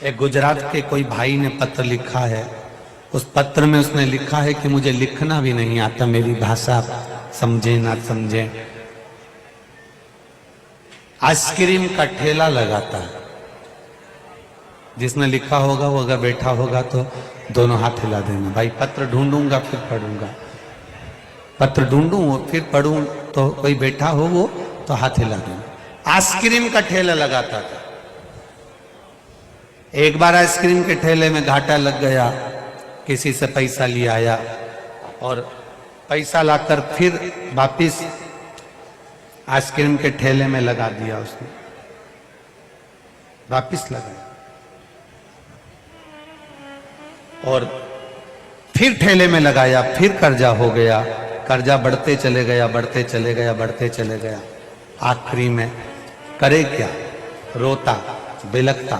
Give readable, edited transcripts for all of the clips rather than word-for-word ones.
एक गुजरात के कोई भाई ने पत्र लिखा है। उस पत्र में उसने लिखा है कि मुझे लिखना भी नहीं आता, मेरी भाषा समझे ना समझे। आइसक्रीम का ठेला लगाता है। जिसने लिखा होगा वो अगर बैठा होगा तो दोनों हाथ हिला देना। भाई पत्र ढूंढूंगा फिर पढ़ूंगा, पत्र ढूंढूं फिर पढ़ूं, तो कोई बैठा हो वो तो हाथ हिला देना। आइसक्रीम का ठेला लगाता था। एक बार आइसक्रीम के ठेले में घाटा लग गया, किसी से पैसा ले आया और पैसा लाकर फिर वापिस आइसक्रीम के ठेले में लगा दिया। उसने वापिस लगाया और फिर ठेले में लगाया, फिर कर्जा हो गया। कर्जा बढ़ते चले गया, बढ़ते चले गया, बढ़ते चले गया। आखिरी में करे क्या, रोता बिलखता।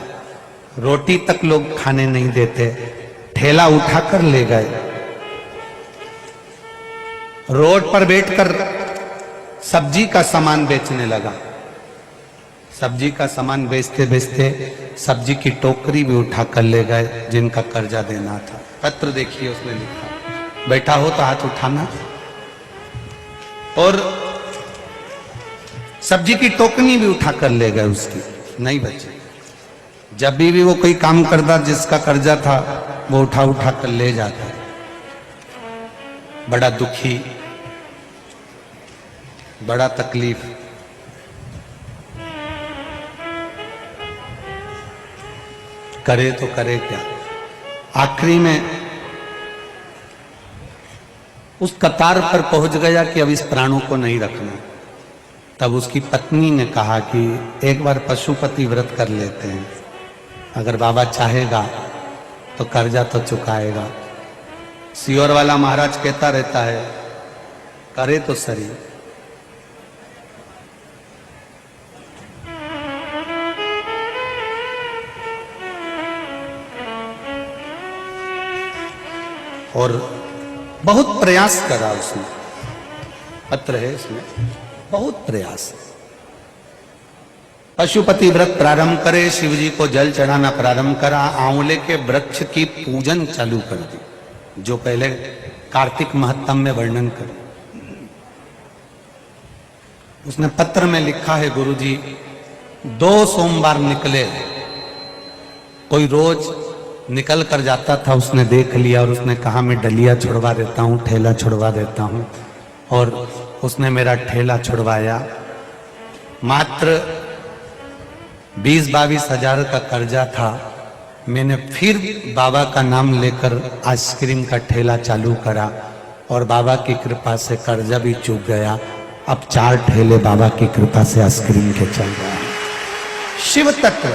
रोटी तक लोग खाने नहीं देते, ठेला उठाकर ले गए। रोड पर बैठकर सब्जी का सामान बेचने लगा। सब्जी का सामान बेचते बेचते सब्जी की टोकरी भी उठाकर ले गए जिनका कर्जा देना था। पत्र देखिए उसने लिखा, बैठा हो तो हाथ उठाना। और सब्जी की टोकरी भी उठाकर ले गए, उसकी नहीं बची। जब भी वो कोई काम करता जिसका कर्जा था वो उठा उठा कर ले जाता। बड़ा दुखी, बड़ा तकलीफ। करे तो करे क्या। आखिरी में उस कतार पर पहुंच गया कि अब इस प्राणों को नहीं रखना। तब उसकी पत्नी ने कहा कि एक बार पशुपति व्रत कर लेते हैं, अगर बाबा चाहेगा तो कर्जा तो चुकाएगा। सियोर वाला महाराज कहता रहता है, करे तो सही। और बहुत प्रयास करा उसने, पत्र है इसमें, बहुत प्रयास। पशुपति व्रत प्रारंभ करे, शिव जी को जल चढ़ाना प्रारंभ करा, आंवले के वृक्ष की पूजन चालू कर दी, जो पहले कार्तिक महत्तम में वर्णन करे। उसने पत्र में लिखा है, गुरुजी 2 सोमवार निकले, कोई रोज निकल कर जाता था, उसने देख लिया और उसने कहा मैं डलिया छुड़वा देता हूँ, ठेला छुड़वा देता हूँ। और उसने मेरा ठेला छुड़वाया। मात्र 20-22 हजार का कर्जा था। मैंने फिर बाबा का नाम लेकर आइसक्रीम का ठेला चालू करा और बाबा की कृपा से कर्जा भी चूक गया। अब 4 ठेले बाबा की कृपा से आइसक्रीम के चल रहा है। शिव तत्व